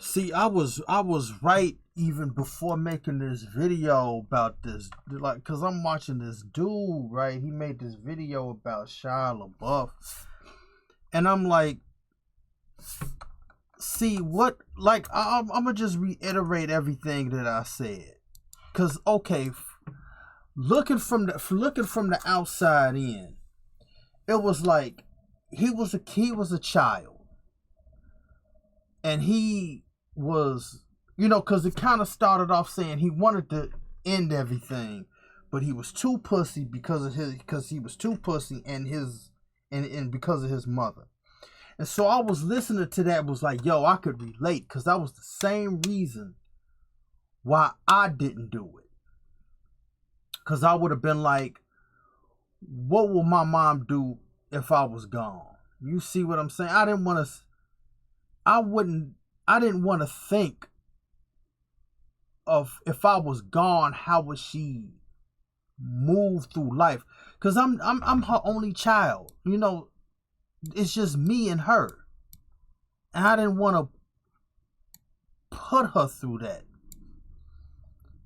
See, I was right even before making this video about this, like, cause I'm watching this dude, right? He made this video about Shia LaBeouf, and I'm like, see what? Like, I'm gonna just reiterate everything that I said, cause okay, looking from the outside in, it was like he was a child, and he was, because it kind of started off saying he wanted to end everything, but he was too pussy because he was too pussy and because of his mother. And so I was listening to that, was like, yo, I could relate, because that was the same reason why I didn't do it. Because I would have been like, what will my mom do if I was gone? You see what I'm saying? I didn't want to think of, if I was gone, how would she move through life? Because I'm her only child. It's just me and her. And I didn't want to put her through that.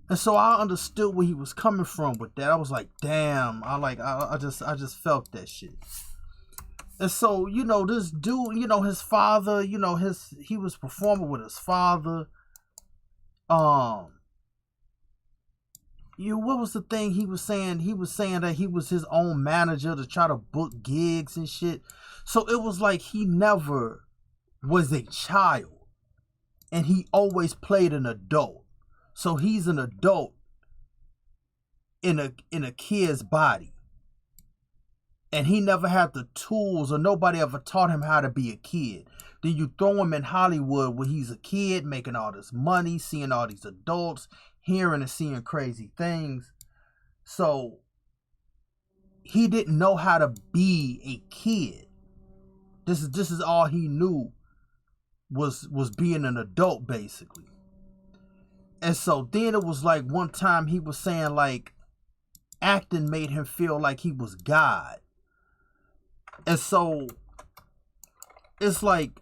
And so I understood where he was coming from with that. I was like, damn, I just felt that shit. And so, this dude, his father, he was performing with his father. What was the thing he was saying? He was saying that he was his own manager to try to book gigs and shit. So it was like he never was a child, and he always played an adult. So he's an adult in a kid's body. And he never had the tools, or nobody ever taught him how to be a kid. Then you throw him in Hollywood where he's a kid making all this money, seeing all these adults, hearing and seeing crazy things. So he didn't know how to be a kid. This is all he knew was being an adult, basically. And so then it was like one time he was saying like acting made him feel like he was God. And so it's like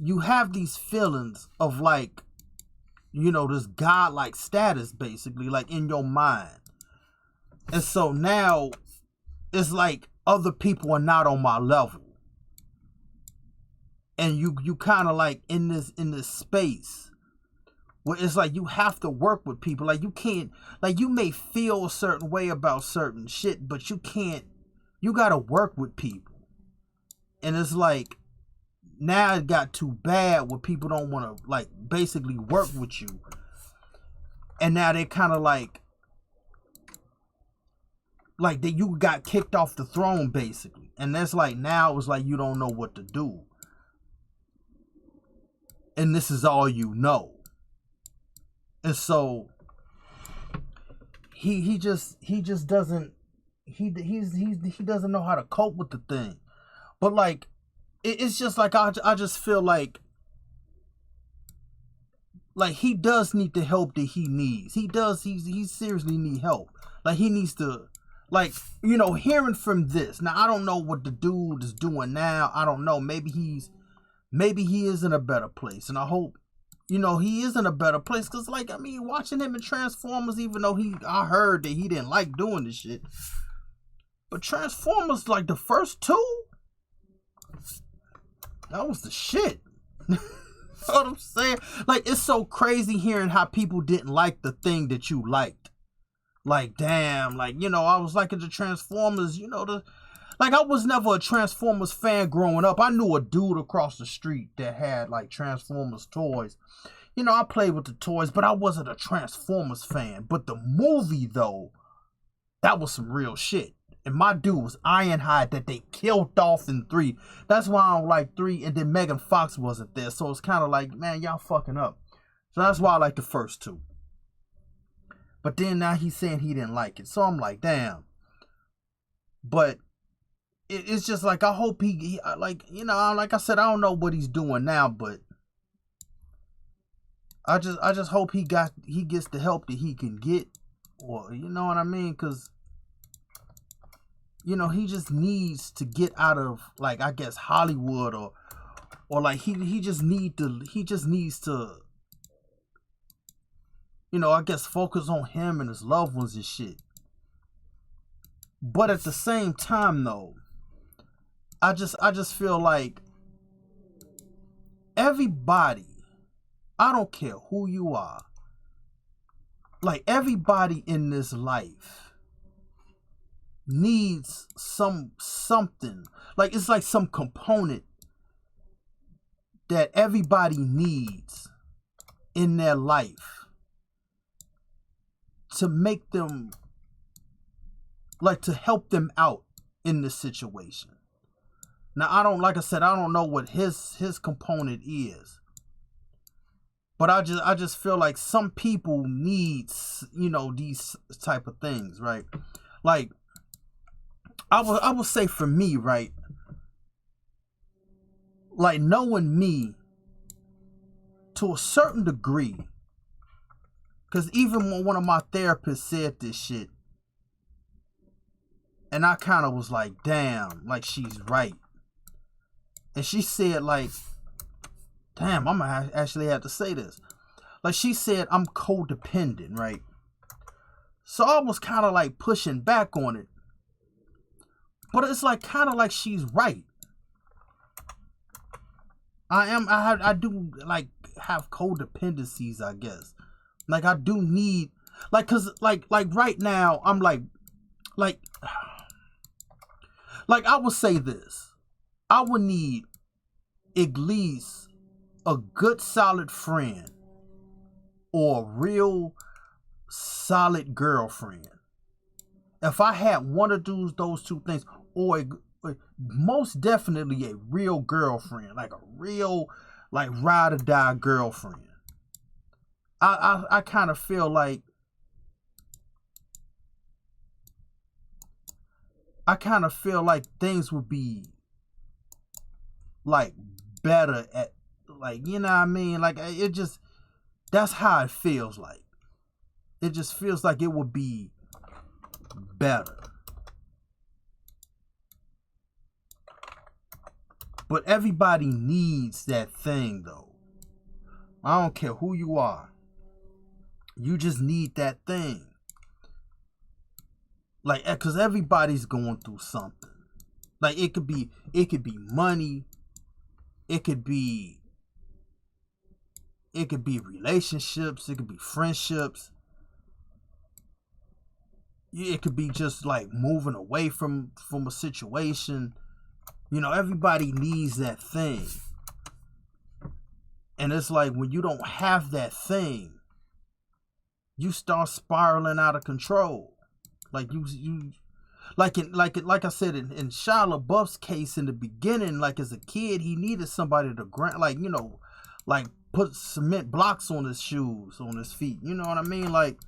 you have these feelings of like, this godlike status, basically, like in your mind. And so now it's like other people are not on my level. And you kind of like in this space where it's like you have to work with people. Like you can't, like you may feel a certain way about certain shit, but you can't, you gotta work with people. And it's like, now it got too bad where people don't want to like basically work with you. And now they kind of like that you got kicked off the throne, basically. And that's like, now it's like you don't know what to do. And this is all you know. And so he just doesn't he doesn't know how to cope with the thing. But like it's just like I just feel like he does need the help that he needs. He seriously need help. Like he needs to, like, hearing from this. Now I don't know what the dude is doing now. I don't know. Maybe he is in a better place. And I hope he is in a better place, because like, I mean, watching him in Transformers, even though I heard that he didn't like doing this shit, but Transformers, like the first two, that was the shit. You know what I'm saying? Like, it's so crazy hearing how people didn't like the thing that you liked. Like, damn, like, I was liking the Transformers, like, I was never a Transformers fan growing up. I knew a dude across the street that had, like, Transformers toys. I played with the toys, but I wasn't a Transformers fan. But the movie, though, that was some real shit. And my dude was Ironhide that they killed off in 3. That's why I don't like 3. And then Megan Fox wasn't there. So it's kind of like, man, y'all fucking up. So that's why I like the first 2. But then now he's saying he didn't like it. So I'm like, damn. But it's just like, I hope he like, like I said, I don't know what he's doing now, but I just hope he gets the help that he can get, or you know what I mean, because he just needs to get out of, like, I guess Hollywood, or like he just needs to, you know, I guess focus on him and his loved ones and shit. But at the same time though, I just feel like everybody, I don't care who you are, like everybody in this life needs something. Like it's like some component that everybody needs in their life to make them, like, to help them out in this situation. Now, like I said, I don't know what his component is. But I just feel like some people need, you know, these type of things, right? Like, I would say for me, right? Like, knowing me to a certain degree, because even when one of my therapists said this shit, and I kind of was like, damn, like, she's right. And she said, like, damn, I'm gonna actually have to say this. Like, she said, I'm codependent, right? So I was kind of like pushing back on it. But it's like kind of like she's right. I do like have codependencies, I guess. Like I do need, like, cause like right now I'm like I would say this. I would need at least a good solid friend or a real solid girlfriend. If I had one of those two things, or most definitely a real girlfriend, like a real, like, ride or die girlfriend, I kind of feel like things would be like better at, like, you know what I mean? Like, it just, that's how it feels like. It just feels like it would be better. But everybody needs that thing though. I don't care who you are. You just need that thing. Like, cause everybody's going through something. Like, it could be money. It could be relationships. It could be friendships. It could be just like moving away from a situation. You know, everybody needs that thing. And it's like when you don't have that thing, you start spiraling out of control. Like like I said in Shia LaBeouf's case in the beginning, like as a kid, he needed somebody to grant, like, you know, like put cement blocks on his shoes, on his feet. You know what I mean? Like,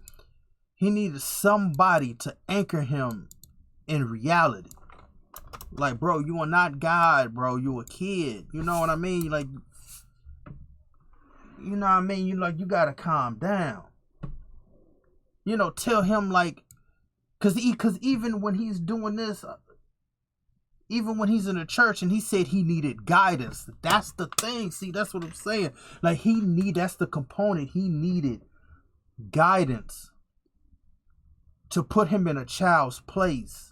he needed somebody to anchor him in reality. Like, bro, you are not God, bro. You a kid. You know what I mean? Like, you know what I mean? You gotta calm down. You know, tell him, like, cause even when he's doing this, even when he's in the church and he said he needed guidance, that's the thing. See, that's what I'm saying. Like, that's the component. He needed guidance to put him in a child's place.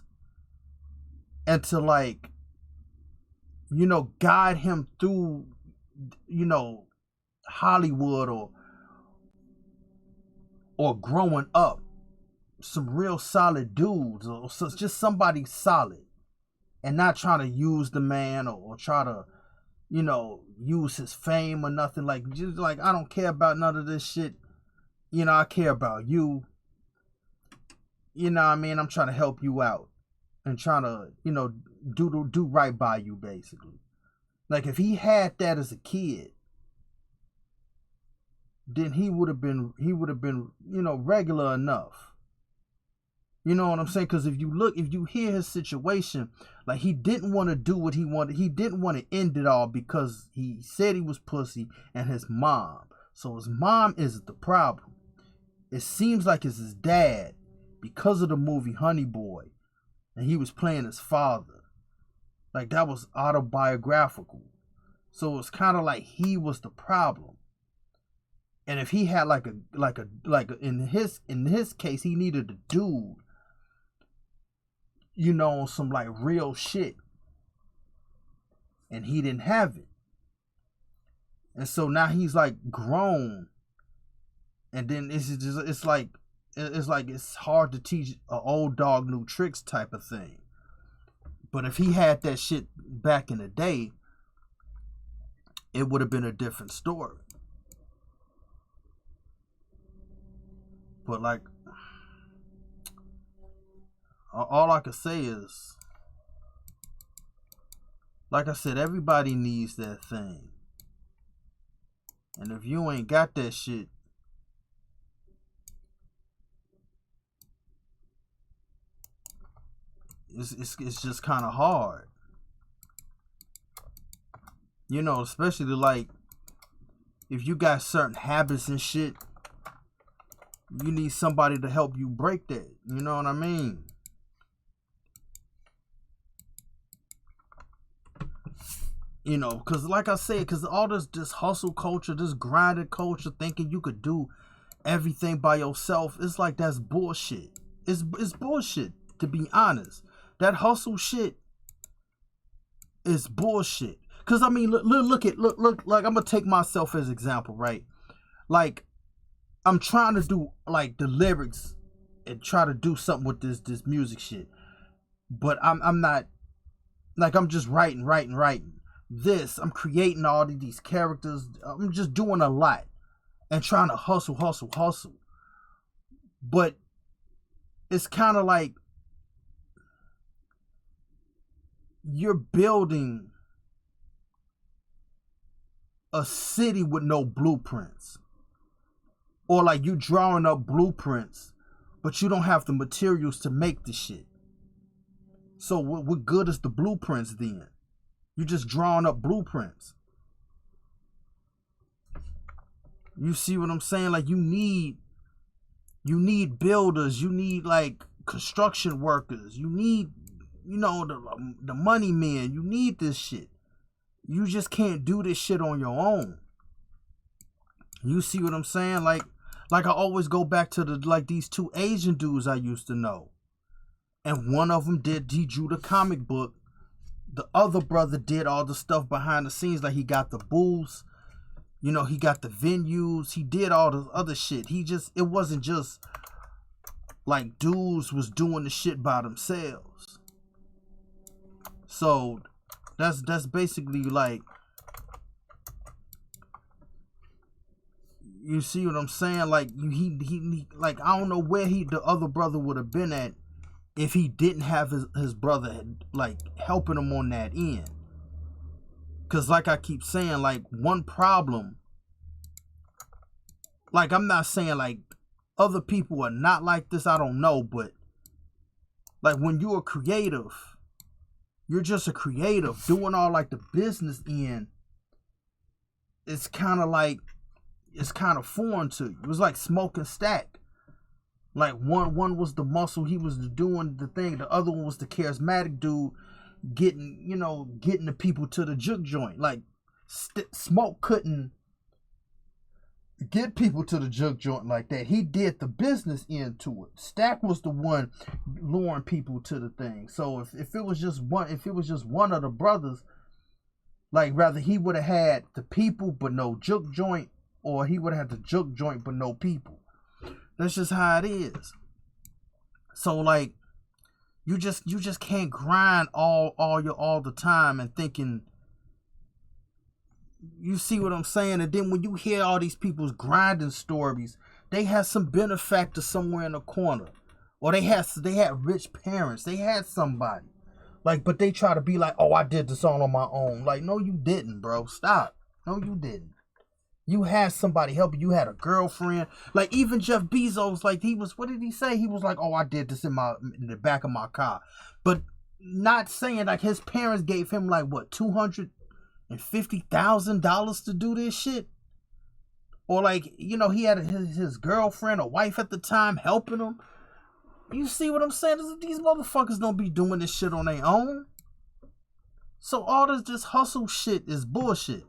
And to, like, you know, guide him through, you know, Hollywood or growing up. Some real solid dudes, or just somebody solid. And not trying to use the man or try to, you know, use his fame or nothing. Like, just like, I don't care about none of this shit. You know, I care about you. You know what I mean? I'm trying to help you out. And trying to, you know, do right by you, basically. Like, if he had that as a kid, then he would have been, you know, regular enough. You know what I'm saying? Because if you hear his situation, like, he didn't want to do what he wanted. He didn't want to end it all because he said he was pussy and his mom. So his mom isn't the problem. It seems like it's his dad because of the movie Honey Boy. And he was playing his father. Like, that was autobiographical. So it's kind of like he was the problem. And if he had like in his case, he needed a dude, you know, some like real shit, and he didn't have it. And so now he's like grown, and then it's like it's hard to teach an old dog new tricks type of thing. But if he had that shit back in the day, it would have been a different story. But like, all I can say is, like I said, everybody needs that thing. And if you ain't got that shit, it's just kind of hard. You know, especially like, if you got certain habits and shit, you need somebody to help you break that. You know what I mean? You know, because like I said, because all this hustle culture, this grinded culture, thinking you could do everything by yourself, it's like that's bullshit. It's bullshit, to be honest. That hustle shit is bullshit. Because, I mean, look, like, I'm going to take myself as example, right? Like, I'm trying to do, like, the lyrics and try to do something with this music shit. But I'm not, like, I'm just writing. I'm creating all these characters. I'm just doing a lot and trying to hustle. But it's kind of like you're building a city with no blueprints. Or like you drawing up blueprints, but you don't have the materials to make the shit. So what good is the blueprints then? You're just drawing up blueprints. You see what I'm saying? Like, you need builders, you need like construction workers, you need, you know, the money men, you need this shit. You just can't do this shit on your own. You see what I'm saying? Like I always go back to these two Asian dudes I used to know. And one of them he drew the comic book. The other brother did all the stuff behind the scenes, like he got the booths, you know, he got the venues, he did all the other shit. It wasn't just like dudes was doing the shit by themselves. So that's basically like, you see what I'm saying? Like he like, I don't know where the other brother would have been at if he didn't have his brother like helping him on that end. Cause like I keep saying, like, one problem, like, I'm not saying like other people are not like this, I don't know, but like when you're a creative, you're just a creative doing all like the business end. It's kind of foreign to you. It was like Smoke and Stack. Like one was the muscle, he was doing the thing. The other one was the charismatic dude getting the people to the juke joint. Like Smoke couldn't get people to the juke joint like that. He did the business end to it. Stack was the one luring people to the thing. So if it was just one of the brothers, like, rather he would have had the people but no juke joint, or he would have had the juke joint but no people. That's just how it is. So like, you just can't grind all the time and thinking, you see what I'm saying? And then when you hear all these people's grinding stories, they had some benefactor somewhere in the corner, or they had rich parents, they had somebody, like, but they try to be like, oh, I did this all on my own. Like, no, you didn't, bro. Stop. No, you didn't. You had somebody help you. You had a girlfriend. Like, even Jeff Bezos, like, what did he say? He was like, oh, I did this in the back of my car. But not saying, like, his parents gave him, like, what, $250,000 to do this shit? Or, like, you know, he had his girlfriend or wife at the time helping him. You see what I'm saying? These motherfuckers don't be doing this shit on their own. So all this hustle shit is bullshit.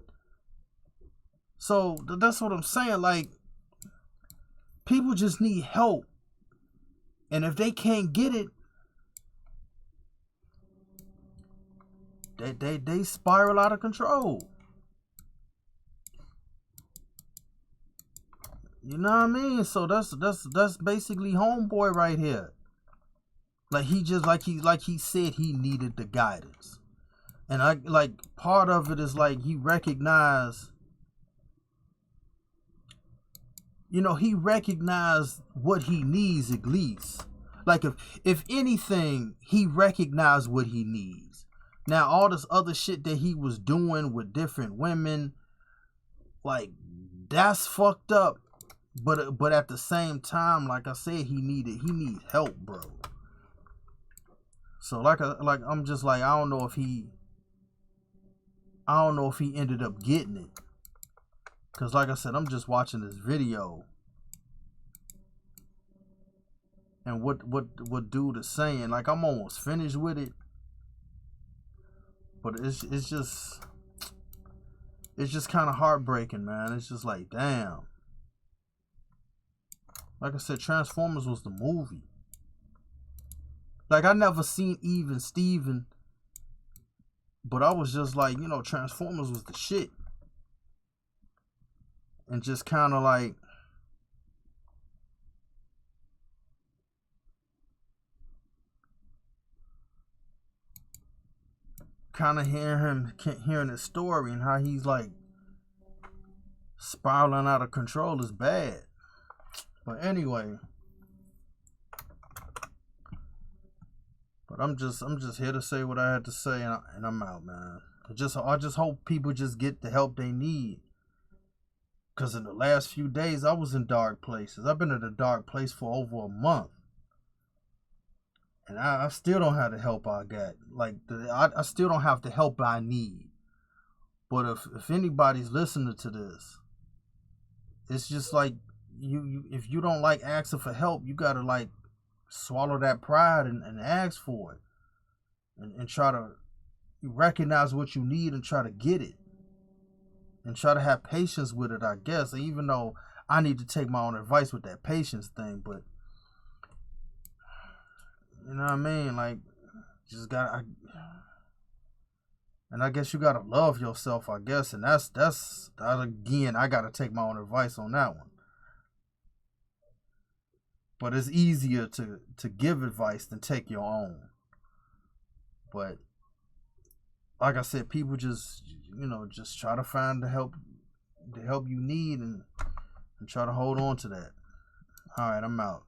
So that's what I'm saying. Like, people just need help. And if they can't get it, they spiral out of control. You know what I mean? So that's basically homeboy right here. Like, he just like he said he needed the guidance. And I like, part of it is like he recognized, he recognized what he needs at least. Like, if anything, he recognized what he needs. Now, all this other shit that he was doing with different women, like, that's fucked up. But at the same time, like I said, he need help, bro. So I'm just like, I don't know if he ended up getting it. Cause like I said, I'm just watching this video. And what dude is saying, like, I'm almost finished with it. But it's just kind of heartbreaking, man. It's just like, damn. Like I said, Transformers was the movie. Like, I never seen Even Steven, but I was just like, Transformers was the shit. And just kind of like, hearing his story and how he's like spiraling out of control is bad. But anyway, I'm just here to say what I had to say, and I'm out, man. I just hope people just get the help they need. Cause in the last few days, I was in dark places. I've been in a dark place for over a month, and I still don't have the help I got. Like, I still don't have the help I need. But if anybody's listening to this, it's just like, if you don't like asking for help, you gotta like swallow that pride and ask for it, and try to recognize what you need and try to get it, and try to have patience with it, I guess. Even though I need to take my own advice with that patience thing, but you know what I mean, like, just gotta, and I guess you gotta love yourself, I guess, and that's again, I gotta take my own advice on that one. But it's easier to give advice than take your own. But like I said, people just just try to find the help you need, and try to hold on to that. All right, I'm out.